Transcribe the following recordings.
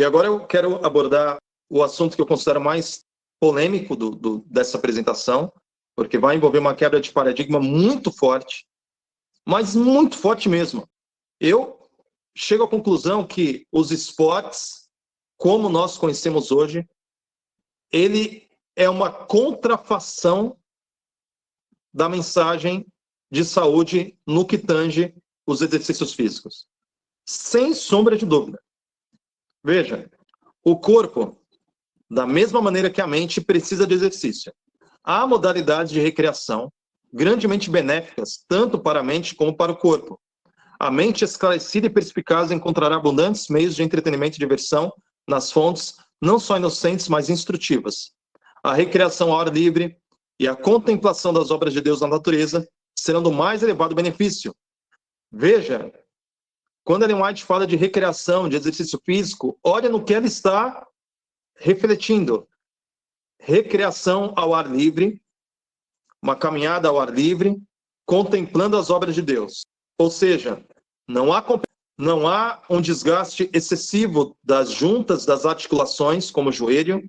E agora eu quero abordar o assunto que eu considero mais polêmico dessa apresentação, porque vai envolver uma quebra de paradigma muito forte, mas muito forte mesmo. Eu chego à conclusão que os esportes, como nós conhecemos hoje, ele é uma contrafação da mensagem de saúde no que tange os exercícios físicos. Sem sombra de dúvida. Veja, o corpo, da mesma maneira que a mente, precisa de exercício. Há modalidades de recreação grandemente benéficas, tanto para a mente como para o corpo. A mente esclarecida e perspicaz encontrará abundantes meios de entretenimento e diversão nas fontes, não só inocentes, mas instrutivas. A recreação ao ar livre e a contemplação das obras de Deus na natureza serão do mais elevado benefício. Veja, quando Ellen White fala de recreação, de exercício físico, olha no que ela está refletindo. Recreação ao ar livre, uma caminhada ao ar livre, contemplando as obras de Deus. Ou seja, não há um desgaste excessivo das juntas, das articulações, como o joelho.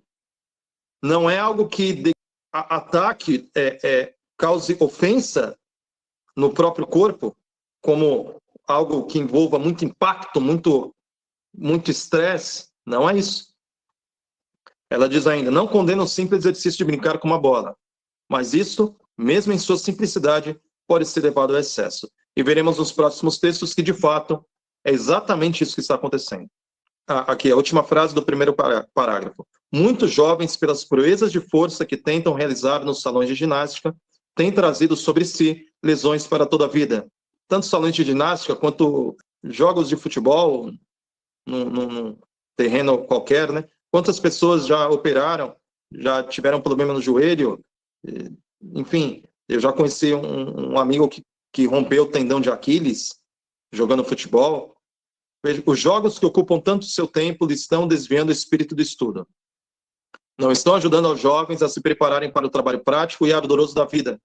Não é algo que ataque, cause ofensa no próprio corpo, como algo que envolva muito impacto, muito estresse. Não é isso. Ela diz ainda, não condena o simples exercício de brincar com uma bola, mas isso, mesmo em sua simplicidade, pode ser levado ao excesso. E veremos nos próximos textos que, de fato, é exatamente isso que está acontecendo. Aqui, a última frase do primeiro parágrafo. Muitos jovens, pelas proezas de força que tentam realizar nos salões de ginástica, têm trazido sobre si lesões para toda a vida. Tanto salões de ginástica quanto jogos de futebol, num terreno qualquer, né? Quantas pessoas já operaram, já tiveram problema no joelho? Enfim, eu já conheci um amigo que rompeu o tendão de Aquiles jogando futebol. Os jogos que ocupam tanto seu tempo lhe estão desviando o espírito do estudo. Não estão ajudando aos jovens a se prepararem para o trabalho prático e ardoroso da vida.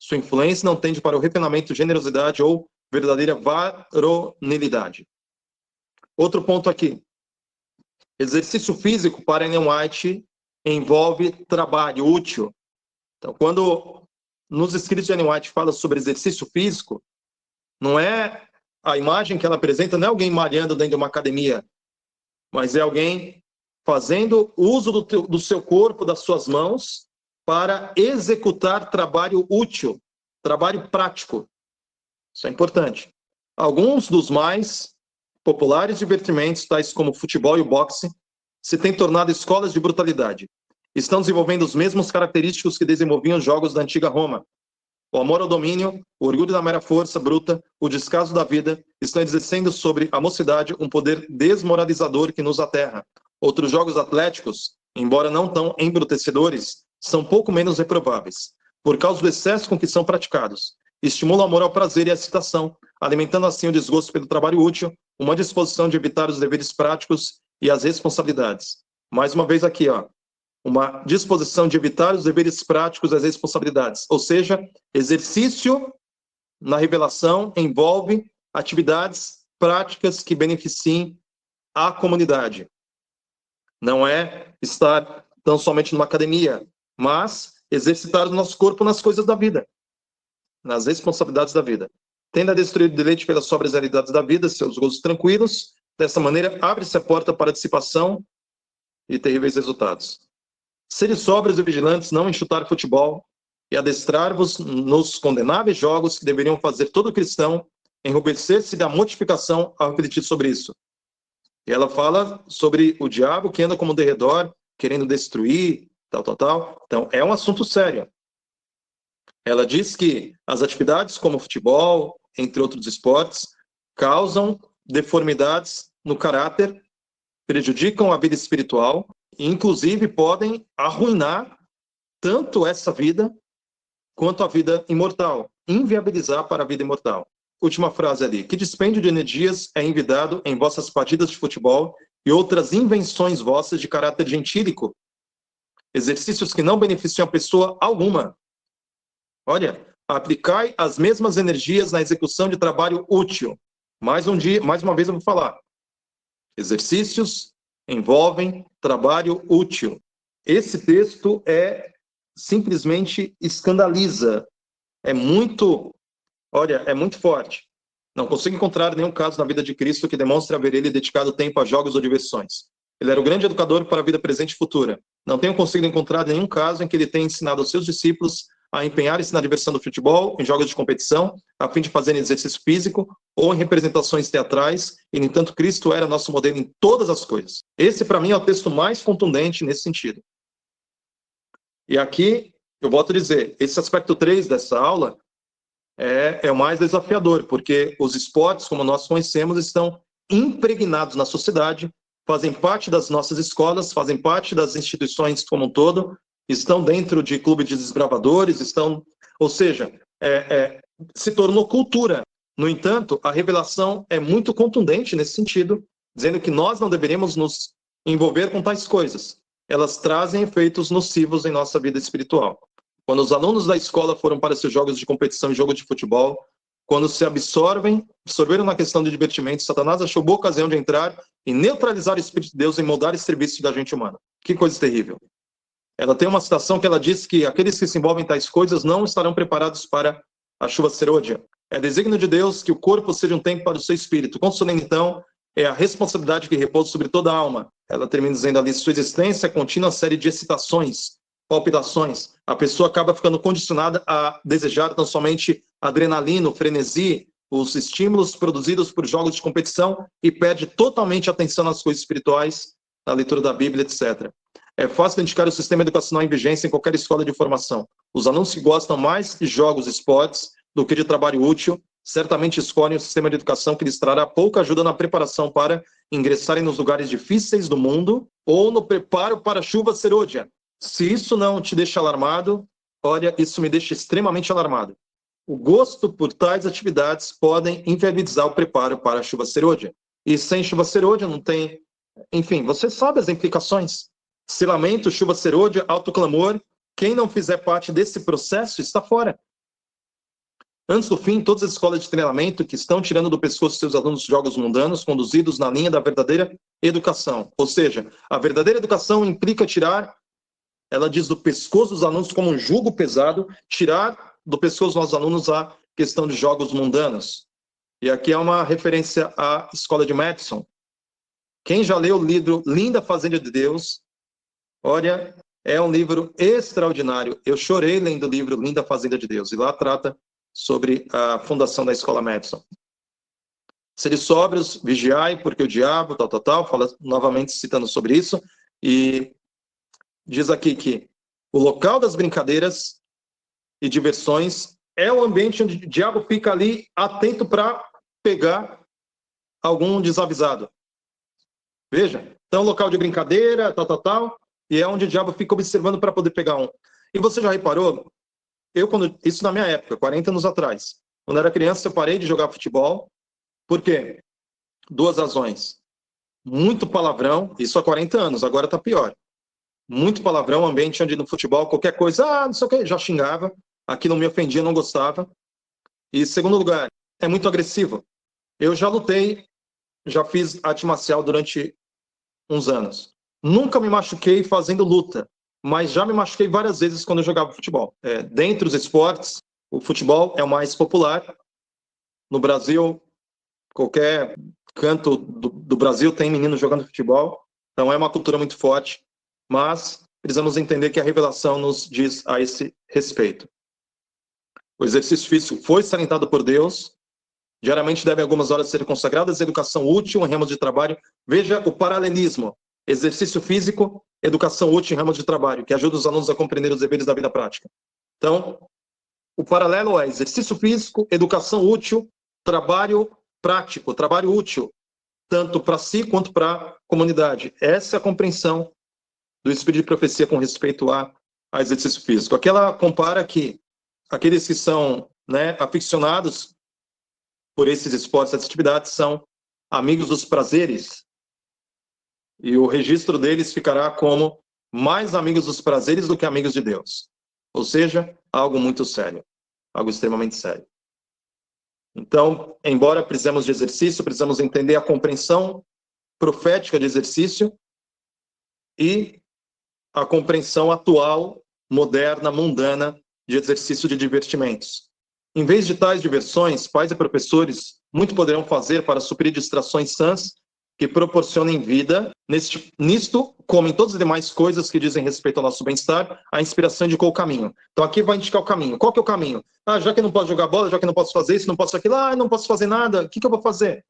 Sua influência não tende para o refinamento, generosidade ou verdadeira varonilidade. Outro ponto aqui. Exercício físico para Ellen White envolve trabalho útil. Então, quando nos escritos de Ellen White fala sobre exercício físico, não é a imagem que ela apresenta, não é alguém malhando dentro de uma academia, mas é alguém fazendo uso do seu corpo, das suas mãos, para executar trabalho útil, trabalho prático. Isso é importante. Alguns dos mais populares divertimentos, tais como o futebol e o boxe, se têm tornado escolas de brutalidade. Estão desenvolvendo os mesmos característicos que desenvolviam os jogos da antiga Roma. O amor ao domínio, o orgulho da mera força bruta, o descaso da vida, estão exercendo sobre a mocidade um poder desmoralizador que nos aterra. Outros jogos atléticos, embora não tão embrutecedores, são pouco menos reprováveis, por causa do excesso com que são praticados. Estimulam o amor ao prazer e à excitação, alimentando assim o desgosto pelo trabalho útil, uma disposição de evitar os deveres práticos e as responsabilidades. Mais uma vez aqui, uma disposição de evitar os deveres práticos e as responsabilidades. Ou seja, exercício na revelação envolve atividades práticas que beneficiem a comunidade. Não é estar tão somente numa academia, mas exercitar o nosso corpo nas coisas da vida, nas responsabilidades da vida. Tendo a destruir o deleite pelas sobras realidades da vida, seus gozos tranquilos, dessa maneira abre-se a porta para a dissipação e terríveis resultados. Sede sóbrios e vigilantes, não enxutar futebol e adestrar-vos nos condenáveis jogos que deveriam fazer todo cristão enrubescer-se da mortificação ao refletir sobre isso. E ela fala sobre o diabo que anda como derredor, querendo destruir, tal. Então, é um assunto sério. Ela diz que as atividades como futebol, entre outros esportes, causam deformidades no caráter, prejudicam a vida espiritual e, inclusive, podem arruinar tanto essa vida quanto a vida imortal, inviabilizar para a vida imortal. Última frase ali. Que dispêndio de energias é envidado em vossas partidas de futebol e outras invenções vossas de caráter gentílico? Exercícios que não beneficiam a pessoa alguma. Olha, aplicai as mesmas energias na execução de trabalho útil. Mais uma vez eu vou falar. Exercícios envolvem trabalho útil. Esse texto simplesmente escandaliza. É muito forte. Não consigo encontrar nenhum caso na vida de Cristo que demonstre haver ele dedicado tempo a jogos ou diversões. Ele era o grande educador para a vida presente e futura. Não tenho conseguido encontrar nenhum caso em que ele tenha ensinado aos seus discípulos a empenhar-se na diversão do futebol, em jogos de competição, a fim de fazerem exercício físico ou em representações teatrais, e, no entanto, Cristo era nosso modelo em todas as coisas. Esse, para mim, é o texto mais contundente nesse sentido. E aqui, eu volto a dizer, esse aspecto 3 dessa aula é o mais desafiador, porque os esportes, como nós conhecemos, estão impregnados na sociedade, fazem parte das nossas escolas, fazem parte das instituições como um todo, estão dentro de clubes de desbravadores, ou seja, se tornou cultura. No entanto, a revelação é muito contundente nesse sentido, dizendo que nós não deveríamos nos envolver com tais coisas. Elas trazem efeitos nocivos em nossa vida espiritual. Quando os alunos da escola foram para seus jogos de competição e jogo de futebol, quando se absorveram na questão de divertimento, Satanás achou boa ocasião de entrar e neutralizar o Espírito de Deus e moldar esse serviço da gente humana. Que coisa terrível. Ela tem uma citação que ela diz que aqueles que se envolvem em tais coisas não estarão preparados para a chuva serôdia. É desígnio de Deus que o corpo seja um templo para o seu espírito. Consolando, então, é a responsabilidade que repousa sobre toda a alma. Ela termina dizendo ali, sua existência é contínua série de excitações, palpitações. A pessoa acaba ficando condicionada a desejar tão somente adrenalina, frenesi, os estímulos produzidos por jogos de competição e perde totalmente a atenção nas coisas espirituais, na leitura da Bíblia, etc. É fácil identificar o sistema educacional em vigência em qualquer escola de formação. Os alunos que gostam mais de jogos e esportes do que de trabalho útil, certamente escolhem o sistema de educação que lhes trará pouca ajuda na preparação para ingressarem nos lugares difíceis do mundo ou no preparo para a chuva serôdia. Se isso não te deixa alarmado, olha, isso me deixa extremamente alarmado. O gosto por tais atividades podem inviabilizar o preparo para a chuva serôdia. E sem chuva serôdia não tem... Enfim, você sabe as implicações. Se lamento, chuva serôdia, alto clamor, quem não fizer parte desse processo está fora. Antes do fim, todas as escolas de treinamento que estão tirando do pescoço seus alunos jogos mundanos, conduzidos na linha da verdadeira educação. Ou seja, a verdadeira educação implica tirar, ela diz, do pescoço dos alunos como um jugo pesado, tirar do pescoço dos alunos a questão de jogos mundanos. E aqui é uma referência à escola de Madison. Quem já leu o livro Linda Fazenda de Deus, olha, é um livro extraordinário. Eu chorei lendo o livro Linda Fazenda de Deus, e lá trata sobre a fundação da escola Madison. Seres sóbrios, vigiai, porque o diabo, fala novamente citando sobre isso, e diz aqui que o local das brincadeiras e diversões é o ambiente onde o diabo fica ali atento para pegar algum desavisado. Veja, então local de brincadeira, e é onde o diabo fica observando para poder pegar um. E você já reparou? Isso na minha época, 40 anos atrás. Quando eu era criança, eu parei de jogar futebol. Por quê? 2 razões. Muito palavrão, isso há 40 anos, agora está pior. Muito palavrão, ambiente onde no futebol, qualquer coisa, não sei o que, já xingava. Aquilo me ofendia, não gostava. E segundo lugar, é muito agressivo. Eu já lutei, já fiz arte marcial durante uns anos. Nunca me machuquei fazendo luta, mas já me machuquei várias vezes quando eu jogava futebol. Dentre os esportes, o futebol é o mais popular. No Brasil, qualquer canto do Brasil tem menino jogando futebol, então é uma cultura muito forte, mas precisamos entender que a revelação nos diz a esse respeito. O exercício físico foi salientado por Deus, diariamente deve algumas horas ser consagradas à educação útil em ramos de trabalho. Veja o paralelismo. Exercício físico, educação útil em ramos de trabalho, que ajuda os alunos a compreender os deveres da vida prática. Então, o paralelo é exercício físico, educação útil, trabalho prático, trabalho útil, tanto para si quanto para a comunidade. Essa é a compreensão do Espírito de Profecia com respeito a exercício físico. Aqui ela compara que aqueles que são aficionados por esses esportes, essas atividades, são amigos dos prazeres, e o registro deles ficará como mais amigos dos prazeres do que amigos de Deus. Ou seja, algo muito sério, algo extremamente sério. Então, embora precisemos de exercício, precisamos entender a compreensão profética de exercício, e a compreensão atual, moderna, mundana de exercício de divertimentos. Em vez de tais diversões, pais e professores muito poderão fazer para suprir distrações sãs que proporcionem vida. Nisto, como em todas as demais coisas que dizem respeito ao nosso bem-estar, a inspiração indicou o caminho. Então aqui vai indicar o caminho. Qual que é o caminho? Já que eu não posso jogar bola, já que eu não posso fazer isso, não posso aquilo, não posso fazer nada, o que eu vou fazer?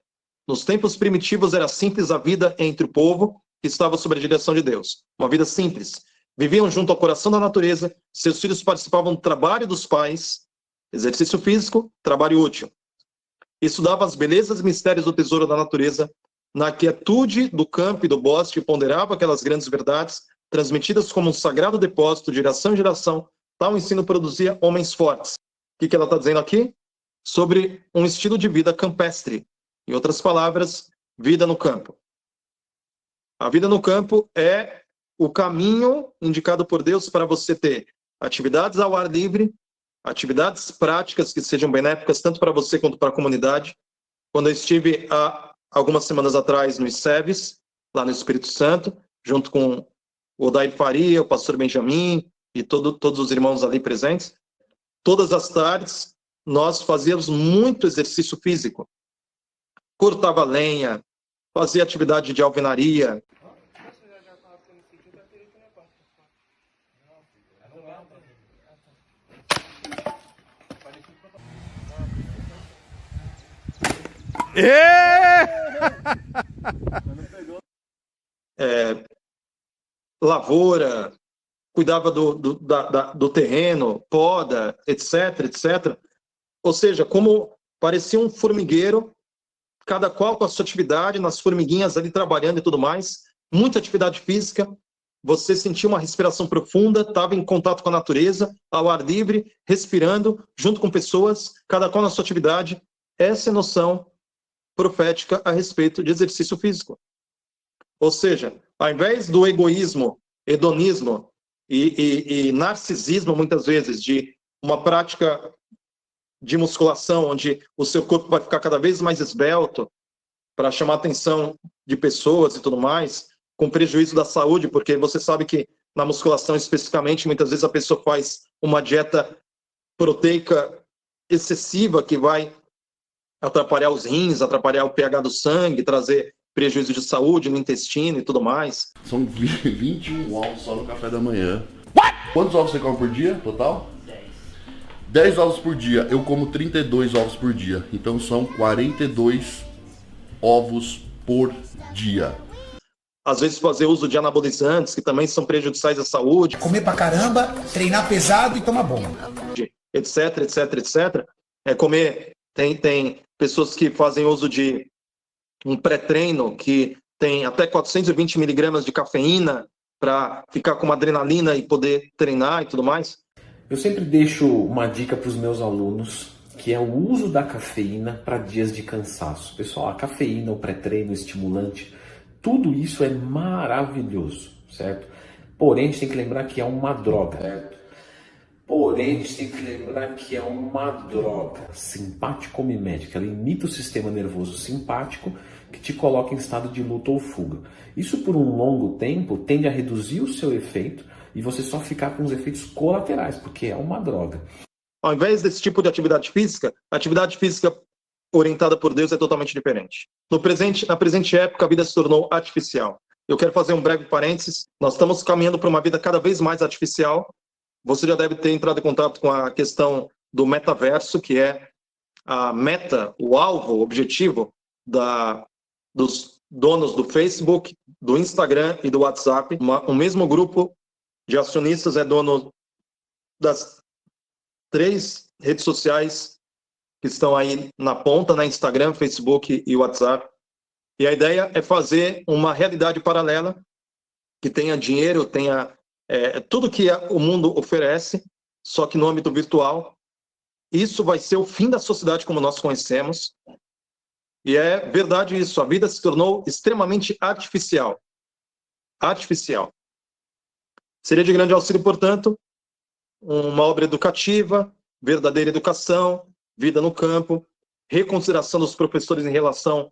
Nos tempos primitivos era simples a vida entre o povo que estava sob a direção de Deus. Uma vida simples. Viviam junto ao coração da natureza, seus filhos participavam do trabalho dos pais, exercício físico, trabalho útil. Estudava as belezas e mistérios do tesouro da natureza, na quietude do campo e do bosque, ponderava aquelas grandes verdades, transmitidas como um sagrado depósito de geração em geração. Tal ensino produzia homens fortes. O que ela está dizendo aqui? Sobre um estilo de vida campestre. Em outras palavras, vida no campo. A vida no campo é o caminho indicado por Deus para você ter atividades ao ar livre, atividades práticas que sejam benéficas tanto para você quanto para a comunidade. Quando eu estive há algumas semanas atrás no ICEBS, lá no Espírito Santo, junto com o Odair Faria, o pastor Benjamin e todos os irmãos ali presentes, todas as tardes nós fazíamos muito exercício físico. Cortava lenha, fazia atividade de alvenaria. Lavoura, cuidava do terreno, poda, etc, etc. Ou seja, como parecia um formigueiro, cada qual com a sua atividade, nas formiguinhas ali trabalhando e tudo mais, muita atividade física, você sentia uma respiração profunda, estava em contato com a natureza, ao ar livre, respirando, junto com pessoas, cada qual na sua atividade. Essa é a noção profética a respeito de exercício físico. Ou seja, ao invés do egoísmo, hedonismo e narcisismo, muitas vezes, de uma prática de musculação, onde o seu corpo vai ficar cada vez mais esbelto para chamar a atenção de pessoas e tudo mais, com prejuízo da saúde, porque você sabe que na musculação especificamente, muitas vezes a pessoa faz uma dieta proteica excessiva que vai atrapalhar os rins, atrapalhar o pH do sangue, trazer prejuízo de saúde no intestino e tudo mais. São 21 ovos só no café da manhã. What? Quantos ovos você come por dia, total? 10 ovos por dia. Eu como 32 ovos por dia. Então são 42 ovos por dia. Às vezes fazer uso de anabolizantes, que também são prejudiciais à saúde. Comer pra caramba, treinar pesado e tomar bomba. Etc, etc, etc. Tem pessoas que fazem uso de um pré-treino que tem até 420 miligramas de cafeína para ficar com uma adrenalina e poder treinar e tudo mais. Eu sempre deixo uma dica para os meus alunos, que é o uso da cafeína para dias de cansaço. Pessoal, a cafeína, o pré-treino, o estimulante, tudo isso é maravilhoso, certo? Porém, a gente tem que lembrar que é uma droga, certo? Porém, a gente tem que lembrar que é uma droga simpático-mimética. Ela imita o sistema nervoso simpático que te coloca em estado de luta ou fuga. Isso, por um longo tempo, tende a reduzir o seu efeito e você só ficar com os efeitos colaterais, porque é uma droga. Ao invés desse tipo de atividade física, a atividade física orientada por Deus é totalmente diferente. Na presente época, a vida se tornou artificial. Eu quero fazer um breve parênteses. Nós estamos caminhando para uma vida cada vez mais artificial. Você já deve ter entrado em contato com a questão do metaverso, que é a meta, o alvo, o objetivo dos donos do Facebook, do Instagram e do WhatsApp. O mesmo grupo de acionistas é dono das 3 redes sociais que estão aí na ponta, né? Instagram, Facebook e WhatsApp. E a ideia é fazer uma realidade paralela que tenha dinheiro, tenha tudo que o mundo oferece, só que no âmbito virtual. Isso vai ser o fim da sociedade como nós conhecemos. E é verdade isso, a vida se tornou extremamente artificial. Artificial. Seria de grande auxílio, portanto, uma obra educativa, verdadeira educação, vida no campo, reconsideração dos professores em relação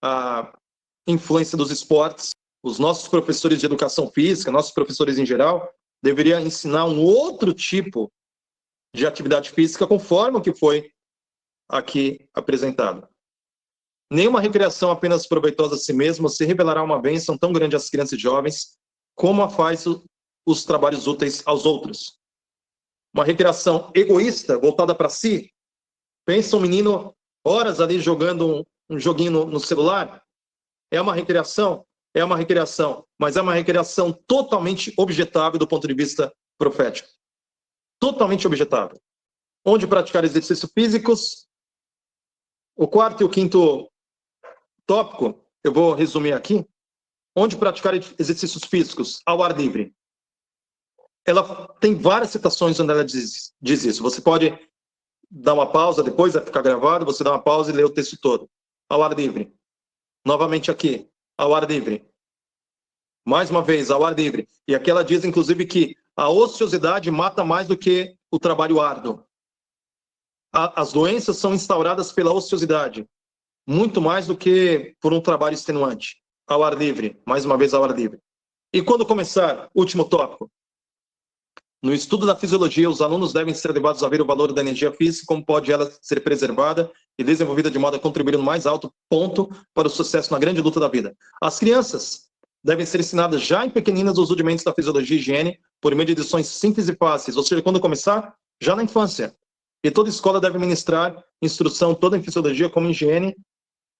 à influência dos esportes. os nossos professores de educação física, nossos professores em geral, deveriam ensinar um outro tipo de atividade física conforme o que foi aqui apresentado. Nenhuma recreação apenas proveitosa a si mesma se revelará uma bênção tão grande às crianças e jovens como a faz os trabalhos úteis aos outros. Uma recreação egoísta, voltada para si, pensa um menino horas ali jogando um joguinho no celular, é uma recreação, mas é uma recreação totalmente objetável do ponto de vista profético. Totalmente objetável. Onde praticar exercícios físicos. O quarto e o quinto tópico, eu vou resumir aqui. Onde praticar exercícios físicos ao ar livre. Ela tem várias citações onde ela diz isso. Você pode dar uma pausa, depois vai ficar gravado, você dá uma pausa e lê o texto todo. Ao ar livre. Novamente aqui, ao ar livre. Mais uma vez, ao ar livre. E aqui ela diz, inclusive, que a ociosidade mata mais do que o trabalho árduo. As doenças são instauradas pela ociosidade, muito mais do que por um trabalho extenuante. Ao ar livre, mais uma vez ao ar livre. E quando começar, último tópico. No estudo da fisiologia, os alunos devem ser levados a ver o valor da energia física, como pode ela ser preservada e desenvolvida de modo a contribuir no mais alto ponto para o sucesso na grande luta da vida. As crianças devem ser ensinadas já em pequeninas os rudimentos da fisiologia e higiene por meio de edições simples e fáceis, ou seja, quando começar, já na infância. E toda escola deve ministrar instrução toda em fisiologia como higiene.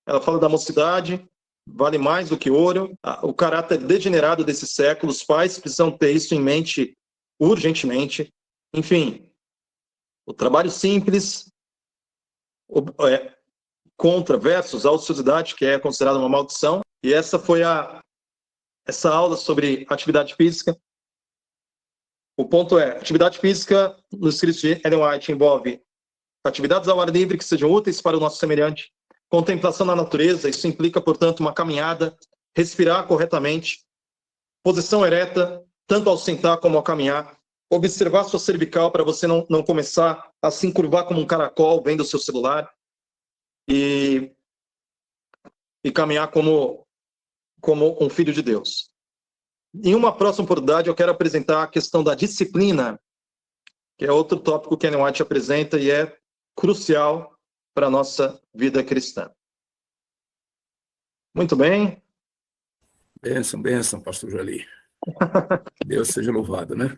Ela fala da mocidade, vale mais do que ouro. O caráter degenerado desse século, os pais precisam ter isso em mente urgentemente. Enfim, o trabalho simples contra versus a ociosidade, que é considerada uma maldição. E essa foi essa aula sobre atividade física. O ponto é, atividade física, no escrito de Ellen White, envolve atividades ao ar livre que sejam úteis para o nosso semelhante, contemplação da natureza, isso implica, portanto, uma caminhada, respirar corretamente, posição ereta, tanto ao sentar como ao caminhar, observar sua cervical para você não começar a se encurvar como um caracol vendo o seu celular e caminhar como um filho de Deus. Em uma próxima oportunidade, eu quero apresentar a questão da disciplina, que é outro tópico que Ellen White apresenta e é crucial para a nossa vida cristã. Muito bem. Bênção, pastor Joali. Deus seja louvado, né?